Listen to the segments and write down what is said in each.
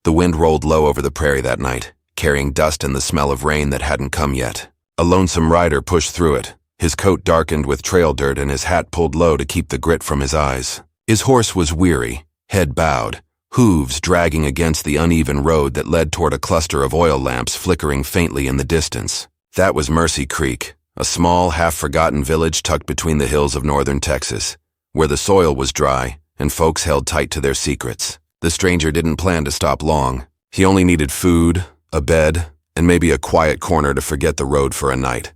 The wind rolled low over the prairie that night, carrying dust and the smell of rain that hadn't come yet. A lonesome rider pushed through it, his coat darkened with trail dirt and his hat pulled low to keep the grit from his eyes. His horse was weary, head bowed, hooves dragging against the uneven road that led toward a cluster of oil lamps flickering faintly in the distance. That was Mercy Creek, a small, half-forgotten village tucked between the hills of northern Texas, where the soil was dry and folks held tight to their secrets. The stranger didn't plan to stop long. He only needed food, a bed, and maybe a quiet corner to forget the road for a night.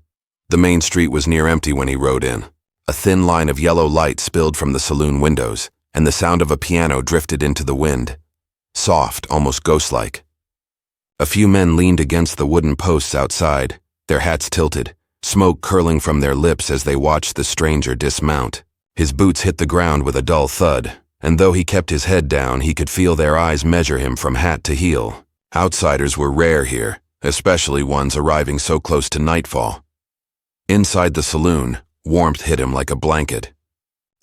The main street was near empty when he rode in. A thin line of yellow light spilled from the saloon windows, and the sound of a piano drifted into the wind, soft, almost ghost-like. A few men leaned against the wooden posts outside, their hats tilted, smoke curling from their lips as they watched the stranger dismount. His boots hit the ground with a dull thud, and though he kept his head down, he could feel their eyes measure him from hat to heel. Outsiders were rare here, especially ones arriving so close to nightfall. Inside the saloon, warmth hit him like a blanket.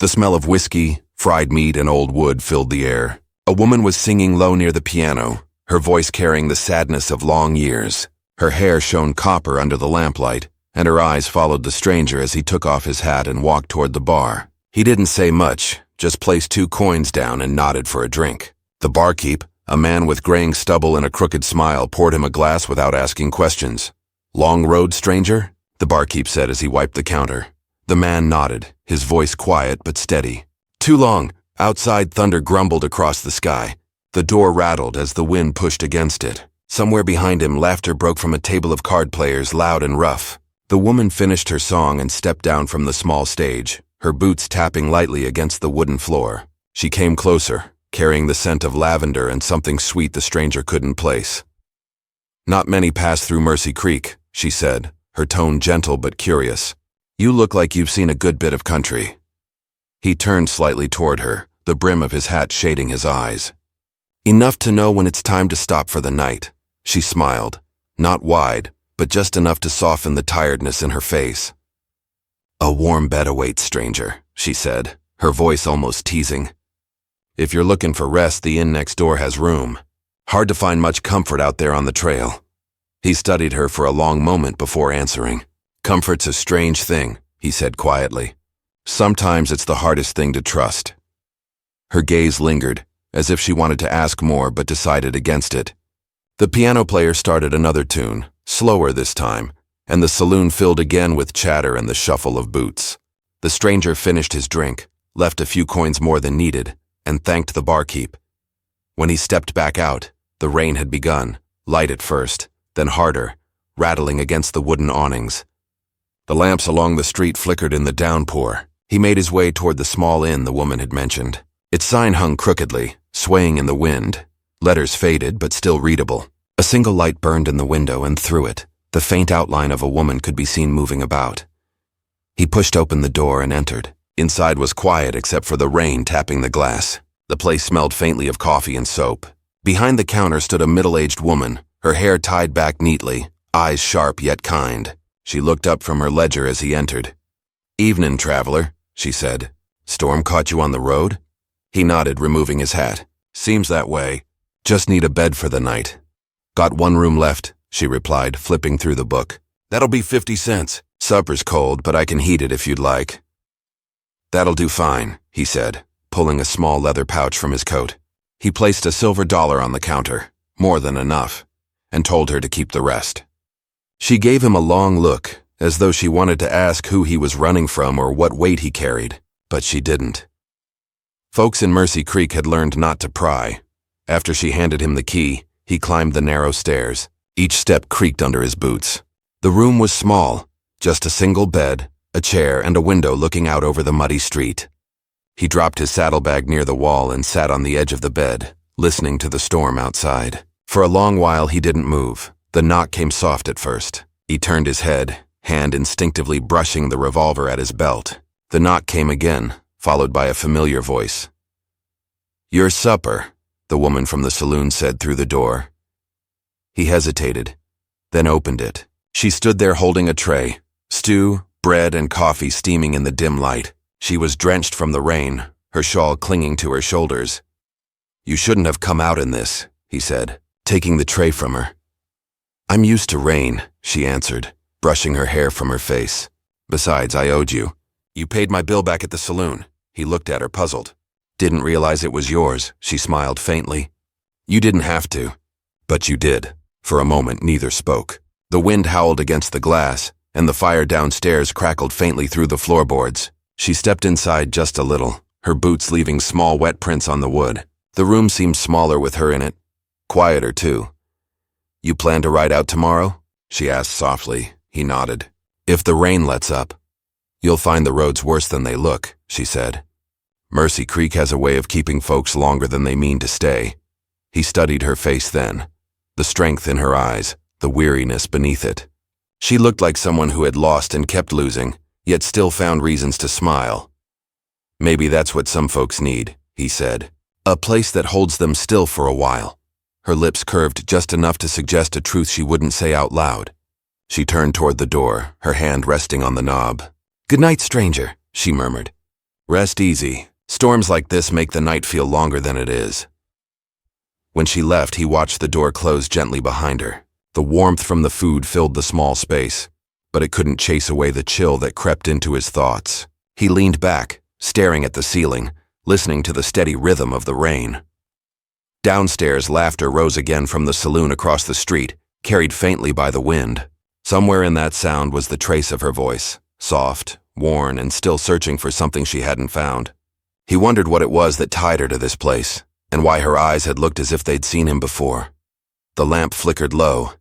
The smell of whiskey, fried meat, and old wood filled the air. A woman was singing low near the piano, her voice carrying the sadness of long years. Her hair shone copper under the lamplight, and her eyes followed the stranger as he took off his hat and walked toward the bar. He didn't say much, just placed 2 coins down and nodded for a drink. The barkeep, a man with graying stubble and a crooked smile, poured him a glass without asking questions. "Long road, stranger?" the barkeep said as he wiped the counter. The man nodded, his voice quiet but steady. "Too long." Outside, thunder grumbled across the sky. The door rattled as the wind pushed against it. Somewhere behind him, laughter broke from a table of card players, loud and rough. The woman finished her song and stepped down from the small stage, her boots tapping lightly against the wooden floor. She came closer, carrying the scent of lavender and something sweet the stranger couldn't place. "Not many pass through Mercy Creek," she said, her tone gentle but curious. "You look like you've seen a good bit of country." He turned slightly toward her, the brim of his hat shading his eyes. "Enough to know when it's time to stop for the night," she smiled, not wide, but just enough to soften the tiredness in her face. "A warm bed awaits, stranger," she said, her voice almost teasing. "If you're looking for rest, the inn next door has room. Hard to find much comfort out there on the trail." He studied her for a long moment before answering. "Comfort's a strange thing," he said quietly. "Sometimes it's the hardest thing to trust." Her gaze lingered, as if she wanted to ask more but decided against it. The piano player started another tune, slower this time, and the saloon filled again with chatter and the shuffle of boots. The stranger finished his drink, left a few coins more than needed, and thanked the barkeep. When he stepped back out, the rain had begun, light at first, then harder, rattling against the wooden awnings. The lamps along the street flickered in the downpour. He made his way toward the small inn the woman had mentioned. Its sign hung crookedly, swaying in the wind. Letters faded, but still readable. A single light burned in the window, and through it, the faint outline of a woman could be seen moving about. He pushed open the door and entered. Inside was quiet except for the rain tapping the glass. The place smelled faintly of coffee and soap. Behind the counter stood a middle-aged woman, her hair tied back neatly, eyes sharp yet kind. She looked up from her ledger as he entered. "Evening, traveler," she said. "Storm caught you on the road?" He nodded, removing his hat. "Seems that way. Just need a bed for the night." "Got 1 room left," she replied, flipping through the book. "That'll be 50 cents. Supper's cold, but I can heat it if you'd like." "That'll do fine," he said, pulling a small leather pouch from his coat. He placed a silver dollar on the counter, more than enough, and told her to keep the rest. She gave him a long look, as though she wanted to ask who he was running from or what weight he carried, but she didn't. Folks in Mercy Creek had learned not to pry. After she handed him the key, he climbed the narrow stairs. Each step creaked under his boots. The room was small, just a single bed, a chair, and a window looking out over the muddy street. He dropped his saddlebag near the wall and sat on the edge of the bed, listening to the storm outside. For a long while he didn't move. The knock came soft at first. He turned his head, hand instinctively brushing the revolver at his belt. The knock came again, followed by a familiar voice. "Your supper," the woman from the saloon said through the door. He hesitated, then opened it. She stood there holding a tray, stew, bread, and coffee steaming in the dim light. She was drenched from the rain, her shawl clinging to her shoulders. "You shouldn't have come out in this," he said, taking the tray from her. I'm used to rain, she answered, brushing her hair from her face. Besides, I owed you. You paid my bill back at the saloon. He looked at her, puzzled. Didn't realize it was yours, she smiled faintly. You didn't have to. But you did. For a moment, neither spoke. The wind howled against the glass, and the fire downstairs crackled faintly through the floorboards. She stepped inside just a little, her boots leaving small wet prints on the wood. The room seemed smaller with her in it. Quieter, too. You plan to ride out tomorrow? She asked softly. He nodded. If the rain lets up. You'll find the roads worse than they look, she said. Mercy Creek has a way of keeping folks longer than they mean to stay. He studied her face then, the strength in her eyes, the weariness beneath it. She looked like someone who had lost and kept losing, yet still found reasons to smile. Maybe that's what some folks need, he said. A place that holds them still for a while. Her lips curved just enough to suggest a truth she wouldn't say out loud. She turned toward the door, her hand resting on the knob. Good night, stranger, she murmured. Rest easy. Storms like this make the night feel longer than it is. When she left, he watched the door close gently behind her. The warmth from the food filled the small space, but it couldn't chase away the chill that crept into his thoughts. He leaned back, staring at the ceiling, listening to the steady rhythm of the rain. Downstairs, laughter rose again from the saloon across the street, carried faintly by the wind. Somewhere in that sound was the trace of her voice, soft, worn, and still searching for something she hadn't found. He wondered what it was that tied her to this place, and why her eyes had looked as if they'd seen him before. The lamp flickered low,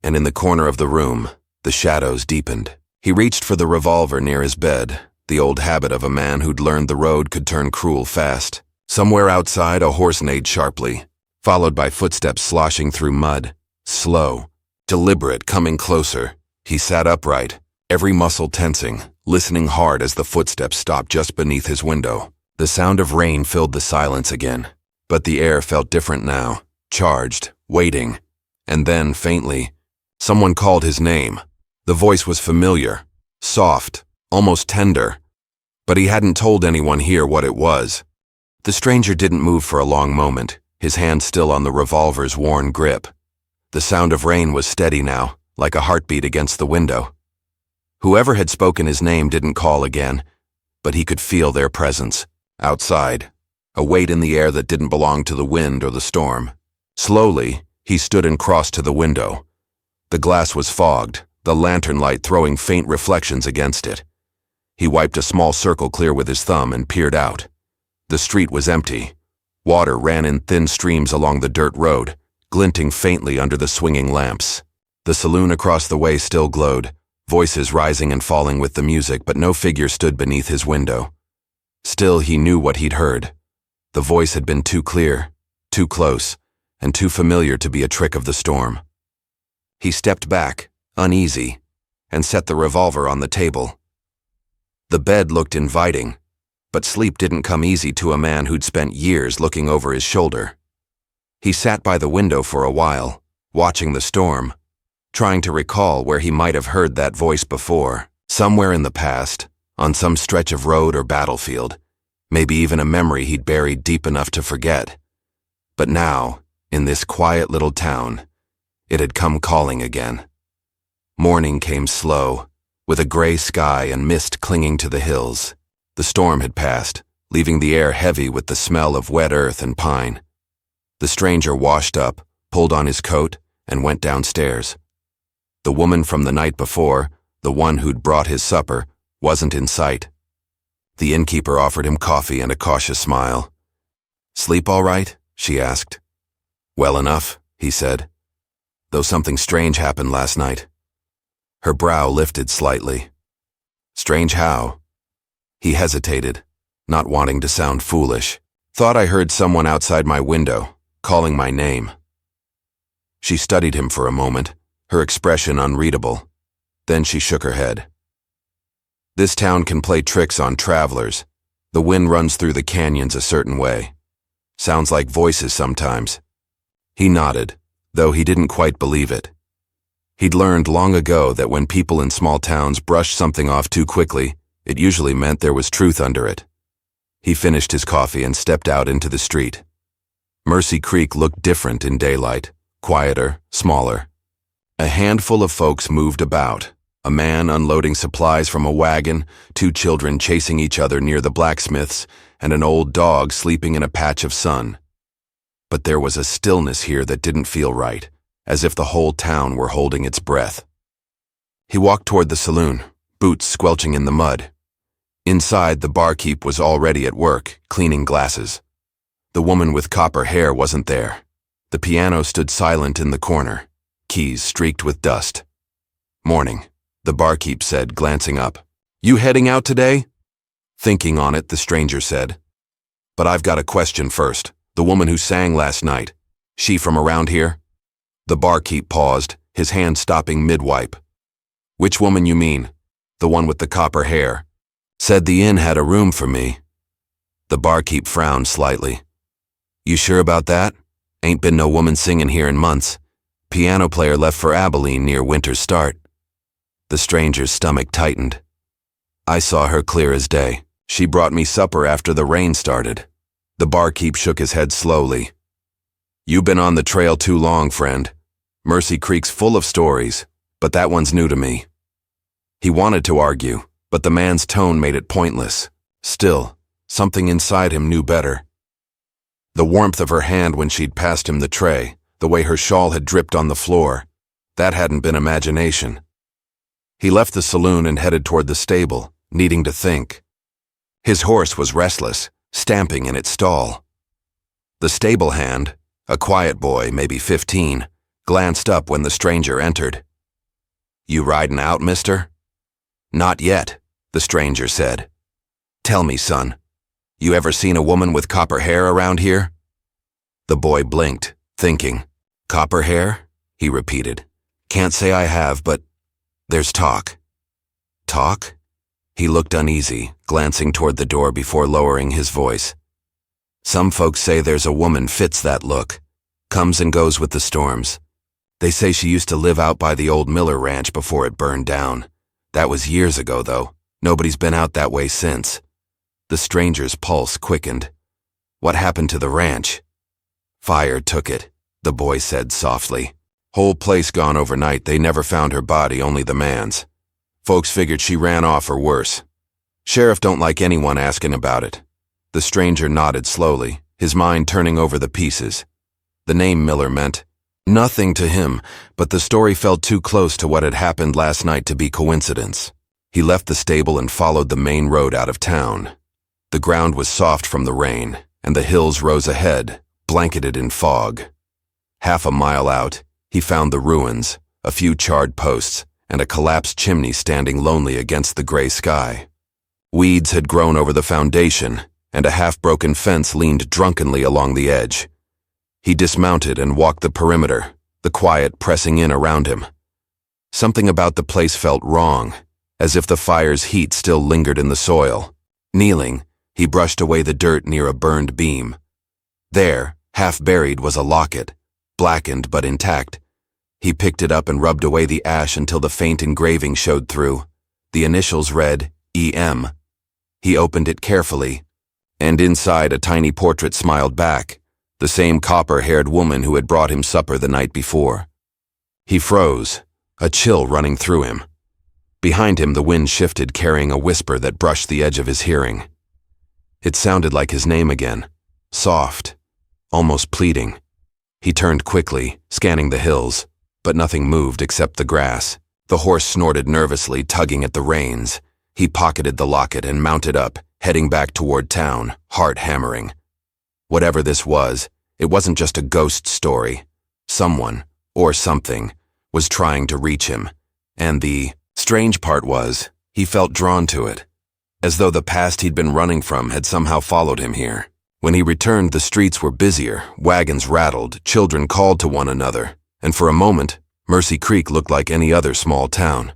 and in the corner of the room, the shadows deepened. He reached for the revolver near his bed, the old habit of a man who'd learned the road could turn cruel fast. Somewhere outside, a horse neighed sharply, followed by footsteps sloshing through mud, slow, deliberate, coming closer. He sat upright, every muscle tensing, listening hard as the footsteps stopped just beneath his window. The sound of rain filled the silence again, but the air felt different now, charged, waiting. And then, faintly, someone called his name. The voice was familiar, soft, almost tender, but he hadn't told anyone here what it was. The stranger didn't move for a long moment, his hand still on the revolver's worn grip. The sound of rain was steady now, like a heartbeat against the window. Whoever had spoken his name didn't call again, but he could feel their presence, outside, a weight in the air that didn't belong to the wind or the storm. Slowly, he stood and crossed to the window. The glass was fogged, the lantern light throwing faint reflections against it. He wiped a small circle clear with his thumb and peered out. The street was empty. Water ran in thin streams along the dirt road, glinting faintly under the swinging lamps. The saloon across the way still glowed, voices rising and falling with the music, but no figure stood beneath his window. Still, he knew what he'd heard. The voice had been too clear, too close, and too familiar to be a trick of the storm. He stepped back, uneasy, and set the revolver on the table. The bed looked inviting, but sleep didn't come easy to a man who'd spent years looking over his shoulder. He sat by the window for a while, watching the storm, trying to recall where he might have heard that voice before, somewhere in the past, on some stretch of road or battlefield, maybe even a memory he'd buried deep enough to forget. But now, in this quiet little town, it had come calling again. Morning came slow, with a gray sky and mist clinging to the hills. The storm had passed, leaving the air heavy with the smell of wet earth and pine. The stranger washed up, pulled on his coat, and went downstairs. The woman from the night before, the one who'd brought his supper, wasn't in sight. The innkeeper offered him coffee and a cautious smile. "Sleep all right?" she asked. "Well enough," he said, "though something strange happened last night." Her brow lifted slightly. "Strange how?" He hesitated, not wanting to sound foolish. "Thought I heard someone outside my window, calling my name." She studied him for a moment, her expression unreadable. Then she shook her head. "This town can play tricks on travelers. The wind runs through the canyons a certain way. Sounds like voices sometimes." He nodded, though he didn't quite believe it. He'd learned long ago that when people in small towns brushed something off too quickly, it usually meant there was truth under it. He finished his coffee and stepped out into the street. Mercy Creek looked different in daylight, quieter, smaller. A handful of folks moved about. A man unloading supplies from a wagon, two children chasing each other near the blacksmith's, and an old dog sleeping in a patch of sun. But there was a stillness here that didn't feel right, as if the whole town were holding its breath. He walked toward the saloon, boots squelching in the mud. Inside, the barkeep was already at work, cleaning glasses. The woman with copper hair wasn't there. The piano stood silent in the corner, keys streaked with dust. "Morning," the barkeep said, glancing up. "You heading out today?" Thinking on it, the stranger said. "But I've got a question first. The woman who sang last night, she from around here?" The barkeep paused, his hand stopping mid-wipe. "Which woman you mean? The one with the copper hair?" "Said the inn had a room for me." The barkeep frowned slightly. "You sure about that? Ain't been no woman singing here in months. Piano player left for Abilene near winter's start." The stranger's stomach tightened. "I saw her clear as day. She brought me supper after the rain started." The barkeep shook his head slowly. "You been on the trail too long, friend. Mercy Creek's full of stories, but that one's new to me." He wanted to argue, but the man's tone made it pointless. Still, something inside him knew better. The warmth of her hand when she'd passed him the tray, the way her shawl had dripped on the floor, that hadn't been imagination. He left the saloon and headed toward the stable, needing to think. His horse was restless, stamping in its stall. The stable hand, a quiet boy, maybe 15, glanced up when the stranger entered. "You riding out, mister?" "Not yet," the stranger said. "Tell me, son, you ever seen a woman with copper hair around here?" The boy blinked, thinking. "Copper hair?" he repeated. "Can't say I have, but there's talk." "Talk?" He looked uneasy, glancing toward the door before lowering his voice. "Some folks say there's a woman fits that look. Comes and goes with the storms. They say she used to live out by the old Miller Ranch before it burned down. That was years ago, though. Nobody's been out that way since." The stranger's pulse quickened. "What happened to the ranch?" "Fire took it," the boy said softly. "Whole place gone overnight. They never found her body, only the man's. Folks figured she ran off or worse. Sheriff don't like anyone asking about it." The stranger nodded slowly, his mind turning over the pieces. The name Miller meant nothing to him, but the story felt too close to what had happened last night to be coincidence. He left the stable and followed the main road out of town. The ground was soft from the rain, and the hills rose ahead, blanketed in fog. Half a mile out, he found the ruins, a few charred posts, and a collapsed chimney standing lonely against the gray sky. Weeds had grown over the foundation, and a half-broken fence leaned drunkenly along the edge. He dismounted and walked the perimeter, the quiet pressing in around him. Something about the place felt wrong, as if the fire's heat still lingered in the soil. Kneeling, he brushed away the dirt near a burned beam. There, half buried, was a locket, blackened but intact. He picked it up and rubbed away the ash until the faint engraving showed through. The initials read E.M. He opened it carefully, and inside a tiny portrait smiled back, the same copper-haired woman who had brought him supper the night before. He froze, a chill running through him. Behind him the wind shifted, carrying a whisper that brushed the edge of his hearing. It sounded like his name again, soft, almost pleading. He turned quickly, scanning the hills, but nothing moved except the grass. The horse snorted nervously, tugging at the reins. He pocketed the locket and mounted up, heading back toward town, heart hammering. Whatever this was, it wasn't just a ghost story. Someone, or something, was trying to reach him, and the strange part was, he felt drawn to it, as though the past he'd been running from had somehow followed him here. When he returned, the streets were busier, wagons rattled, children called to one another, and for a moment, Mercy Creek looked like any other small town.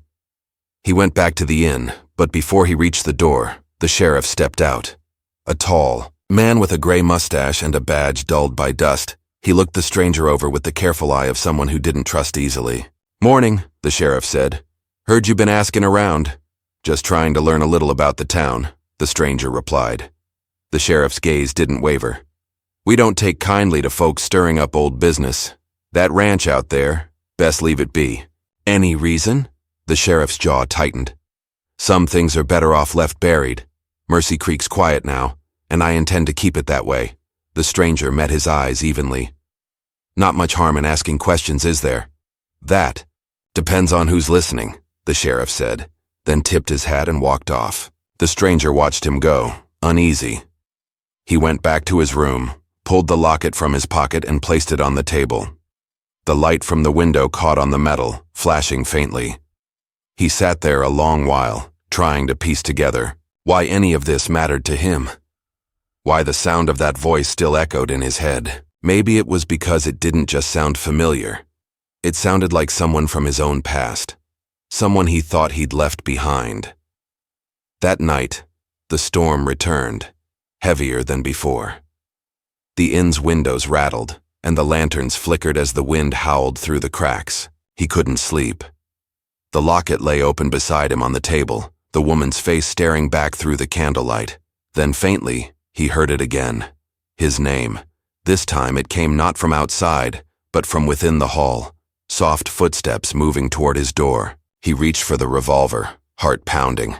He went back to the inn, but before he reached the door, the sheriff stepped out. A tall man with a gray mustache and a badge dulled by dust, he looked the stranger over with the careful eye of someone who didn't trust easily. "Morning," the sheriff said. "Heard you been asking around." "Just trying to learn a little about the town," the stranger replied. The sheriff's gaze didn't waver. We don't take kindly to folks stirring up old business. That ranch out there, best leave it be. Any reason? The sheriff's jaw tightened. Some things are better off left buried. Mercy Creek's quiet now, and I intend to keep it that way. The stranger met his eyes evenly. Not much harm in asking questions, is there? That depends on who's listening, the sheriff said, then tipped his hat and walked off. The stranger watched him go, uneasy. He went back to his room, pulled the locket from his pocket and placed it on the table. The light from the window caught on the metal, flashing faintly. He sat there a long while, trying to piece together why any of this mattered to him. Why the sound of that voice still echoed in his head. Maybe it was because it didn't just sound familiar. It sounded like someone from his own past. Someone he thought he'd left behind. That night, the storm returned, heavier than before. The inn's windows rattled, and the lanterns flickered as the wind howled through the cracks. He couldn't sleep. The locket lay open beside him on the table, the woman's face staring back through the candlelight. Then faintly, he heard it again. His name. This time it came not from outside, but from within the hall. Soft footsteps moving toward his door. He reached for the revolver, heart pounding.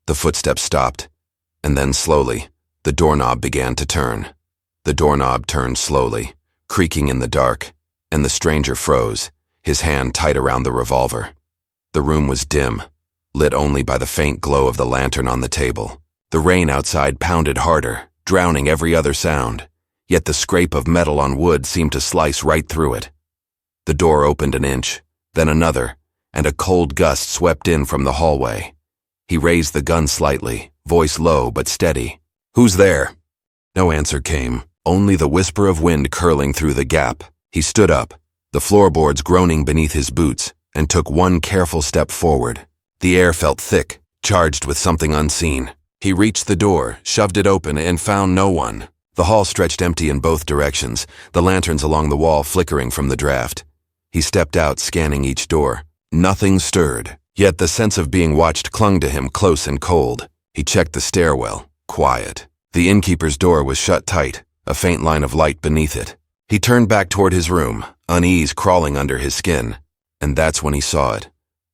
The footsteps stopped, and then slowly, the doorknob began to turn. The doorknob turned slowly, creaking in the dark, and the stranger froze, his hand tight around the revolver. The room was dim, lit only by the faint glow of the lantern on the table. The rain outside pounded harder, drowning every other sound, yet the scrape of metal on wood seemed to slice right through it. The door opened an inch, then another, and a cold gust swept in from the hallway. He raised the gun slightly, voice low but steady. "Who's there?" No answer came, only the whisper of wind curling through the gap. He stood up, the floorboards groaning beneath his boots, and took one careful step forward. The air felt thick, charged with something unseen. He reached the door, shoved it open, and found no one. The hall stretched empty in both directions, the lanterns along the wall flickering from the draft. He stepped out, scanning each door. Nothing stirred, yet the sense of being watched clung to him close and cold. He checked the stairwell, quiet. The innkeeper's door was shut tight, a faint line of light beneath it. He turned back toward his room, unease crawling under his skin. And that's when he saw it.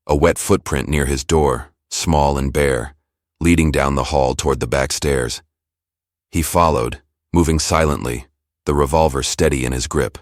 A wet footprint near his door, small and bare, leading down the hall toward the back stairs. He followed, moving silently, the revolver steady in his grip.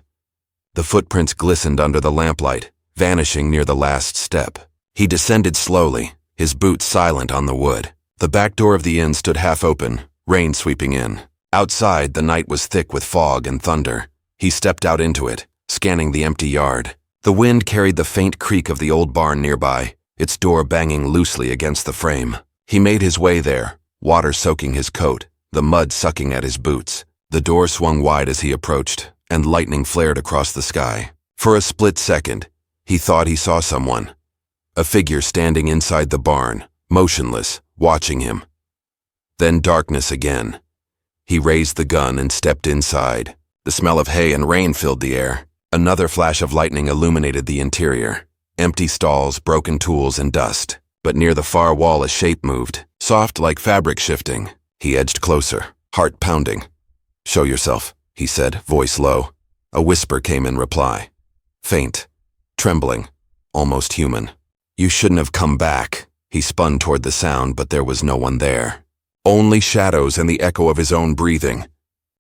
The footprints glistened under the lamplight, vanishing near the last step. He descended slowly, his boots silent on the wood. The back door of the inn stood half open, rain sweeping in. Outside, the night was thick with fog and thunder. He stepped out into it, scanning the empty yard. The wind carried the faint creak of the old barn nearby, its door banging loosely against the frame. He made his way there, water soaking his coat, the mud sucking at his boots. The door swung wide as he approached, and lightning flared across the sky. For a split second, he thought he saw someone. A figure standing inside the barn, motionless, watching him. Then darkness again. He raised the gun and stepped inside. The smell of hay and rain filled the air. Another flash of lightning illuminated the interior. Empty stalls, broken tools, and dust. But near the far wall a shape moved, soft like fabric shifting. He edged closer, heart pounding. "Show yourself," he said, voice low. A whisper came in reply. Faint, trembling, almost human. "You shouldn't have come back." He spun toward the sound, but there was no one there. Only shadows and the echo of his own breathing.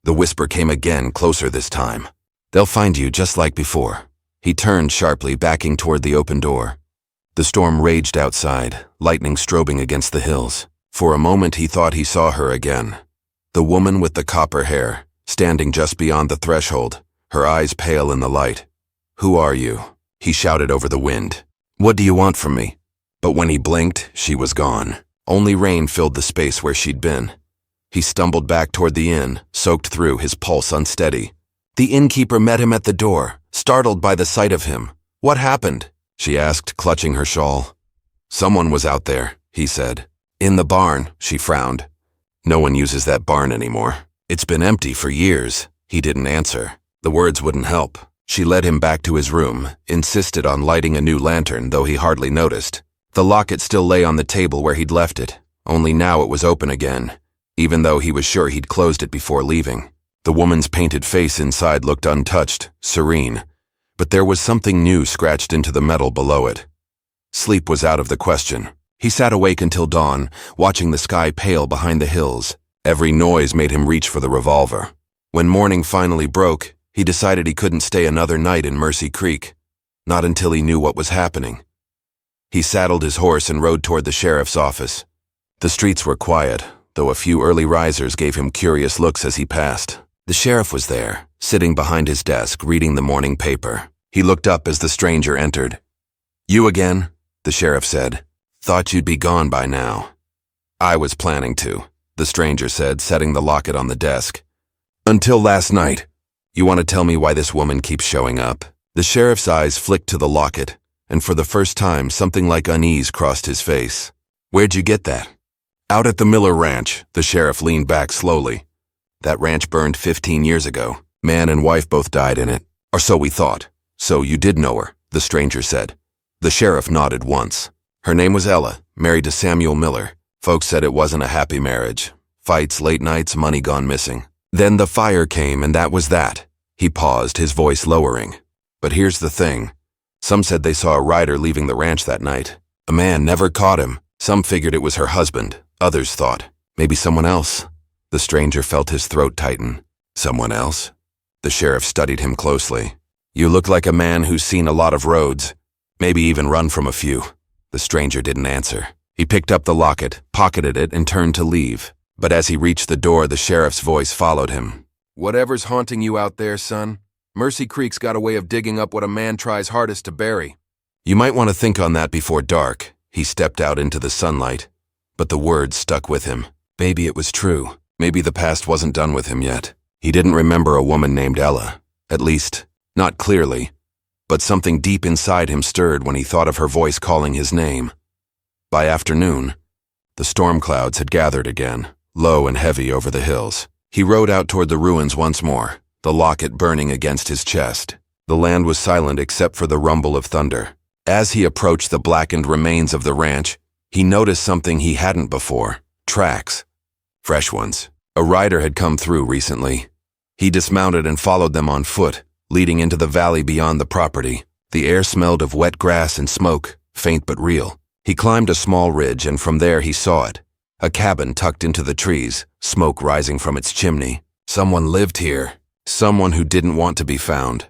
The whisper came again, closer this time. "They'll find you just like before." He turned sharply, backing toward the open door. The storm raged outside, lightning strobing against the hills. For a moment he thought he saw her again. The woman with the copper hair, standing just beyond the threshold, her eyes pale in the light. "Who are you?" he shouted over the wind. "What do you want from me?" But when he blinked, she was gone. Only rain filled the space where she'd been. He stumbled back toward the inn, soaked through, his pulse unsteady. The innkeeper met him at the door, startled by the sight of him. "What happened?" she asked, clutching her shawl. "Someone was out there," he said. "In the barn," she frowned. "No one uses that barn anymore. It's been empty for years." He didn't answer. The words wouldn't help. She led him back to his room, insisted on lighting a new lantern, though he hardly noticed. The locket still lay on the table where he'd left it, only now it was open again, even though he was sure he'd closed it before leaving. The woman's painted face inside looked untouched, serene, but there was something new scratched into the metal below it. Sleep was out of the question. He sat awake until dawn, watching the sky pale behind the hills. Every noise made him reach for the revolver. When morning finally broke, he decided he couldn't stay another night in Mercy Creek. Not until he knew what was happening. He saddled his horse and rode toward the sheriff's office. The streets were quiet, though a few early risers gave him curious looks as he passed. The sheriff was there, sitting behind his desk, reading the morning paper. He looked up as the stranger entered. "You again?" the sheriff said. "Thought you'd be gone by now." "I was planning to," the stranger said, setting the locket on the desk. "Until last night. You want to tell me why this woman keeps showing up?" The sheriff's eyes flicked to the locket, and for the first time something like unease crossed his face. "Where'd you get that?" "Out at the Miller Ranch," the sheriff leaned back slowly. "That ranch burned 15 years ago. Man and wife both died in it. Or so we thought. So you did know her," the stranger said. The sheriff nodded once. "Her name was Ella, married to Samuel Miller. Folks said it wasn't a happy marriage. Fights, late nights, money gone missing. Then the fire came, and that was that." He paused, his voice lowering. "But here's the thing. Some said they saw a rider leaving the ranch that night. A man never caught him. Some figured it was her husband. Others thought, maybe someone else." The stranger felt his throat tighten. "Someone else?" The sheriff studied him closely. "You look like a man who's seen a lot of roads. Maybe even run from a few." The stranger didn't answer. He picked up the locket, pocketed it, and turned to leave. But as he reached the door, the sheriff's voice followed him. "Whatever's haunting you out there, son, Mercy Creek's got a way of digging up what a man tries hardest to bury. You might want to think on that before dark." He stepped out into the sunlight, but the words stuck with him. Maybe it was true. Maybe the past wasn't done with him yet. He didn't remember a woman named Ella. At least, not clearly. But something deep inside him stirred when he thought of her voice calling his name. By afternoon, the storm clouds had gathered again, low and heavy over the hills. He rode out toward the ruins once more, the locket burning against his chest. The land was silent except for the rumble of thunder. As he approached the blackened remains of the ranch, he noticed something he hadn't before. Tracks. Fresh ones. A rider had come through recently. He dismounted and followed them on foot, leading into the valley beyond the property. The air smelled of wet grass and smoke, faint but real. He climbed a small ridge, and from there he saw it. A cabin tucked into the trees, smoke rising from its chimney. Someone lived here. Someone who didn't want to be found.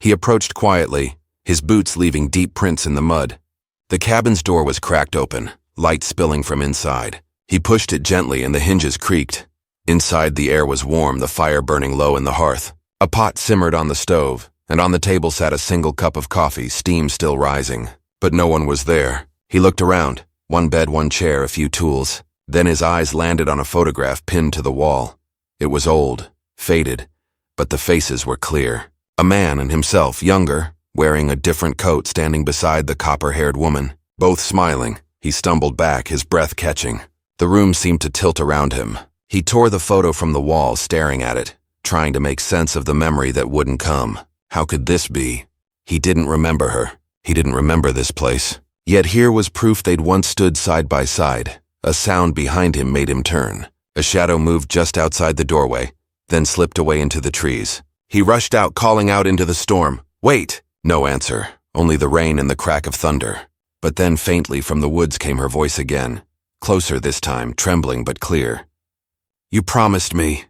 He approached quietly, his boots leaving deep prints in the mud. The cabin's door was cracked open, light spilling from inside. He pushed it gently and the hinges creaked. Inside, the air was warm, the fire burning low in the hearth. A pot simmered on the stove, and on the table sat a single cup of coffee, steam still rising. But no one was there. He looked around. One bed, one chair, a few tools. Then his eyes landed on a photograph pinned to the wall. It was old, faded, but the faces were clear. A man and himself, younger, wearing a different coat, standing beside the copper-haired woman. Both smiling. He stumbled back, his breath catching. The room seemed to tilt around him. He tore the photo from the wall, staring at it, trying to make sense of the memory that wouldn't come. How could this be? He didn't remember her. He didn't remember this place. Yet here was proof they'd once stood side by side. A sound behind him made him turn. A shadow moved just outside the doorway, then slipped away into the trees. He rushed out, calling out into the storm. "Wait!" No answer, only the rain and the crack of thunder. But then faintly from the woods came her voice again. Closer this time, trembling but clear. "You promised me."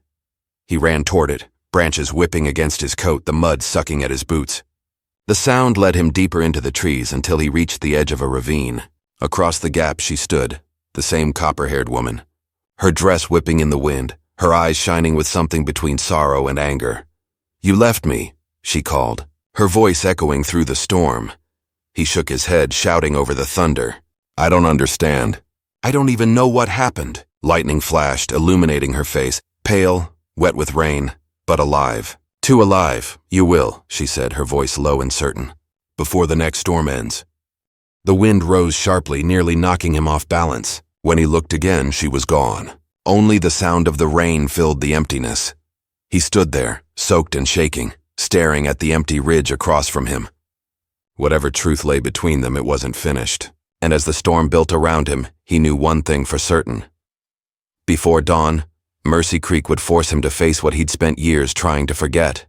He ran toward it, branches whipping against his coat, the mud sucking at his boots. The sound led him deeper into the trees until he reached the edge of a ravine. Across the gap she stood, the same copper-haired woman. Her dress whipping in the wind, her eyes shining with something between sorrow and anger. "You left me," she called, her voice echoing through the storm. He shook his head, shouting over the thunder. "I don't understand. I don't even know what happened." Lightning flashed, illuminating her face, pale, wet with rain, but alive. "Too alive. You will," she said, her voice low and certain, "before the next storm ends." The wind rose sharply, nearly knocking him off balance. When he looked again, she was gone. Only the sound of the rain filled the emptiness. He stood there, soaked and shaking, staring at the empty ridge across from him. Whatever truth lay between them, it wasn't finished. And as the storm built around him, he knew one thing for certain. Before dawn, Mercy Creek would force him to face what he'd spent years trying to forget.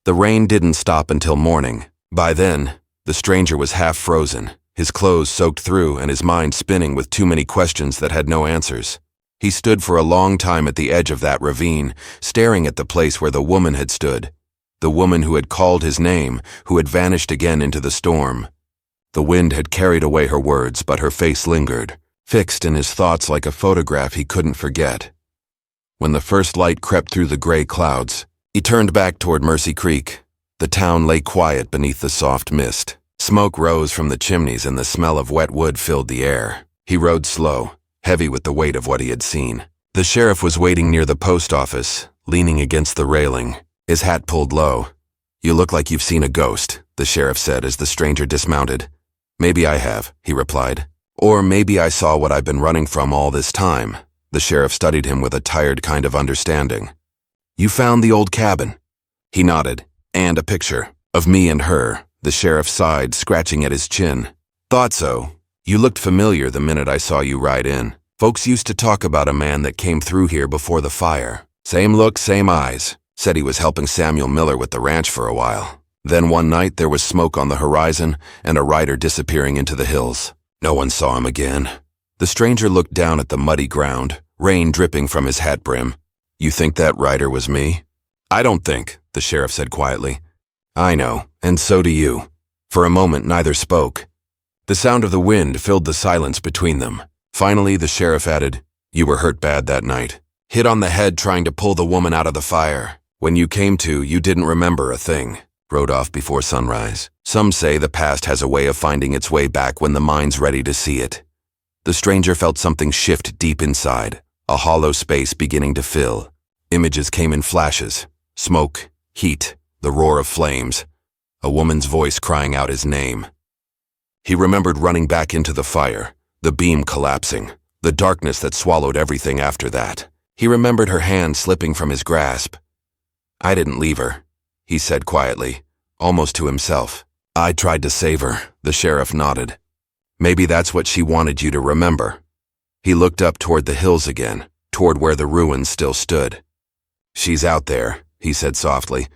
The rain didn't stop until morning. By then, the stranger was half frozen, his clothes soaked through and his mind spinning with too many questions that had no answers. He stood for a long time at the edge of that ravine, staring at the place where the woman had stood. The woman who had called his name, who had vanished again into the storm. The wind had carried away her words, but her face lingered, fixed in his thoughts like a photograph he couldn't forget. When the first light crept through the gray clouds, he turned back toward Mercy Creek. The town lay quiet beneath the soft mist. Smoke rose from the chimneys and the smell of wet wood filled the air. He rode slow, heavy with the weight of what he had seen. The sheriff was waiting near the post office, leaning against the railing, his hat pulled low. "You look like you've seen a ghost," the sheriff said as the stranger dismounted. "Maybe I have," he replied. "Or maybe I saw what I've been running from all this time." The sheriff studied him with a tired kind of understanding. "You found the old cabin?" He nodded. "And a picture of me and her." The sheriff sighed, scratching at his chin. "Thought so. You looked familiar the minute I saw you ride in. Folks used to talk about a man that came through here before the fire. Same look, same eyes. Said he was helping Samuel Miller with the ranch for a while. Then one night there was smoke on the horizon and a rider disappearing into the hills. No one saw him again." The stranger looked down at the muddy ground, rain dripping from his hat brim. "You think that rider was me?" "I don't think," the sheriff said quietly. "I know, and so do you." For a moment neither spoke. The sound of the wind filled the silence between them. Finally the sheriff added, "You were hurt bad that night. Hit on the head trying to pull the woman out of the fire. When you came to, you didn't remember a thing. Rode off before sunrise. Some say the past has a way of finding its way back when the mind's ready to see it." The stranger felt something shift deep inside, a hollow space beginning to fill. Images came in flashes. Smoke, heat, the roar of flames. A woman's voice crying out his name. He remembered running back into the fire, the beam collapsing, the darkness that swallowed everything after that. He remembered her hand slipping from his grasp. "I didn't leave her," he said quietly, almost to himself. "I tried to save her," the sheriff nodded. "Maybe that's what she wanted you to remember." He looked up toward the hills again, toward where the ruins still stood. "She's out there," he said softly.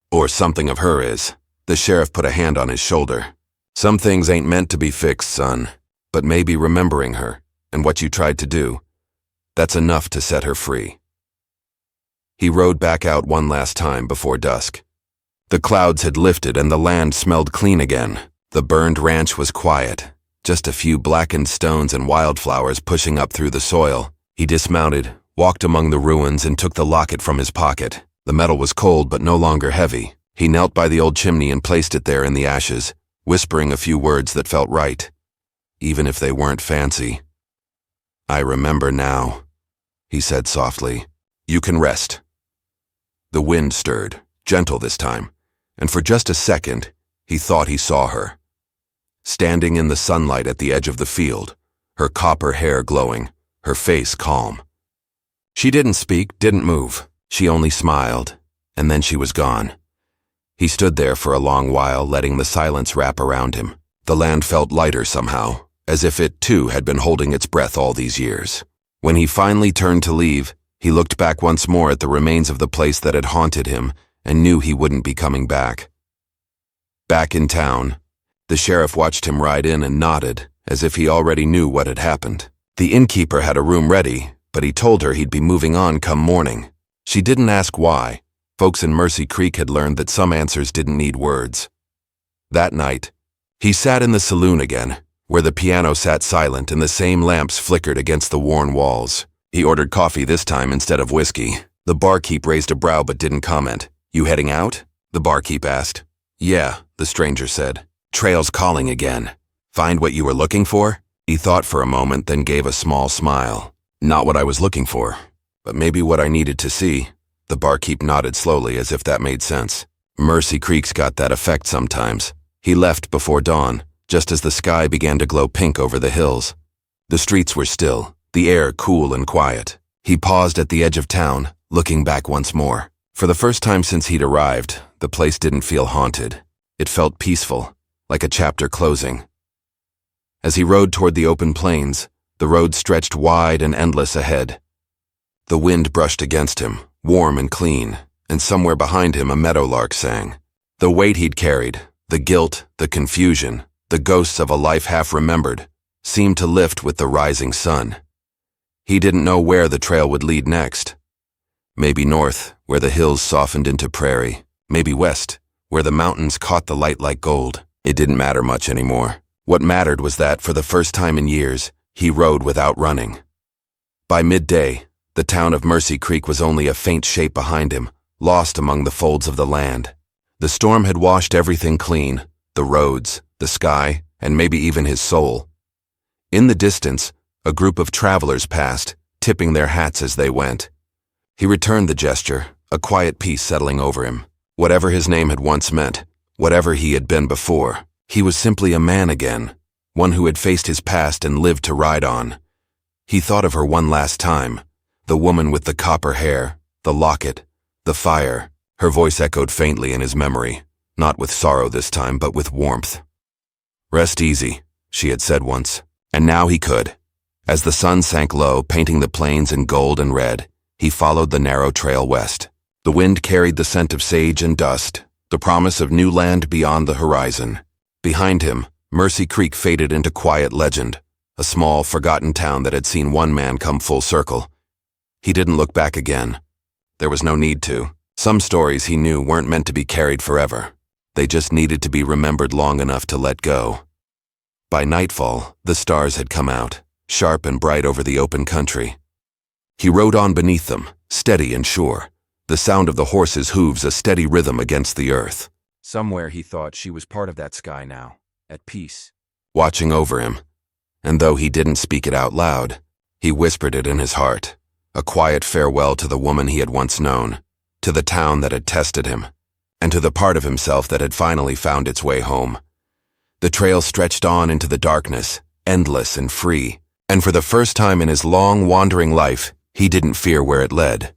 "Or something of her is." The sheriff put a hand on his shoulder. "Some things ain't meant to be fixed, son, but maybe remembering her, and what you tried to do, that's enough to set her free." He rode back out one last time before dusk. The clouds had lifted and the land smelled clean again. The burned ranch was quiet, just a few blackened stones and wildflowers pushing up through the soil. He dismounted, walked among the ruins, and took the locket from his pocket. The metal was cold but no longer heavy. He knelt by the old chimney and placed it there in the ashes, whispering a few words that felt right, even if they weren't fancy. "I remember now," he said softly. "You can rest." The wind stirred, gentle this time, and for just a second, he thought he saw her. Standing in the sunlight at the edge of the field, her copper hair glowing, her face calm. She didn't speak, didn't move. She only smiled, and then she was gone. He stood there for a long while, letting the silence wrap around him. The land felt lighter somehow, as if it, too, had been holding its breath all these years. When he finally turned to leave, he looked back once more at the remains of the place that had haunted him and knew he wouldn't be coming back. Back in town, the sheriff watched him ride in and nodded, as if he already knew what had happened. The innkeeper had a room ready, but he told her he'd be moving on come morning. She didn't ask why. Folks in Mercy Creek had learned that some answers didn't need words. That night, he sat in the saloon again, where the piano sat silent and the same lamps flickered against the worn walls. He ordered coffee this time instead of whiskey. The barkeep raised a brow but didn't comment. "You heading out?" the barkeep asked. "Yeah," the stranger said. "Trail's calling again. Find what you were looking for?" He thought for a moment, then gave a small smile. "Not what I was looking for, but maybe what I needed to see." The barkeep nodded slowly, as if that made sense. Mercy Creek's got that effect sometimes. He left before dawn, just as the sky began to glow pink over the hills. The streets were still, the air cool and quiet. He paused at the edge of town, looking back once more. For the first time since he'd arrived, the place didn't feel haunted. It felt peaceful, like a chapter closing. As he rode toward the open plains, the road stretched wide and endless ahead. The wind brushed against him, warm and clean, and somewhere behind him a meadowlark sang. The weight he'd carried, the guilt, the confusion, the ghosts of a life half-remembered, seemed to lift with the rising sun. He didn't know where the trail would lead next. Maybe north, where the hills softened into prairie. Maybe west, where the mountains caught the light like gold. It didn't matter much anymore. What mattered was that, for the first time in years, he rode without running. By midday, the town of Mercy Creek was only a faint shape behind him, lost among the folds of the land. The storm had washed everything clean, the roads, the sky, and maybe even his soul. In the distance, a group of travelers passed, tipping their hats as they went. He returned the gesture, a quiet peace settling over him. Whatever his name had once meant, whatever he had been before, he was simply a man again, one who had faced his past and lived to ride on. He thought of her one last time, the woman with the copper hair, the locket, the fire. Her voice echoed faintly in his memory, not with sorrow this time, but with warmth. "Rest easy," she had said once, and now he could. As the sun sank low, painting the plains in gold and red, he followed the narrow trail west. The wind carried the scent of sage and dust, the promise of new land beyond the horizon. Behind him, Mercy Creek faded into quiet legend, a small, forgotten town that had seen one man come full circle. He didn't look back again. There was no need to. Some stories he knew weren't meant to be carried forever. They just needed to be remembered long enough to let go. By nightfall, the stars had come out, sharp and bright over the open country. He rode on beneath them, steady and sure, the sound of the horses' hooves a steady rhythm against the earth. Somewhere he thought she was part of that sky now, at peace, watching over him. And though he didn't speak it out loud, he whispered it in his heart, a quiet farewell to the woman he had once known, to the town that had tested him, and to the part of himself that had finally found its way home. The trail stretched on into the darkness, endless and free, and for the first time in his long, wandering life, he didn't fear where it led.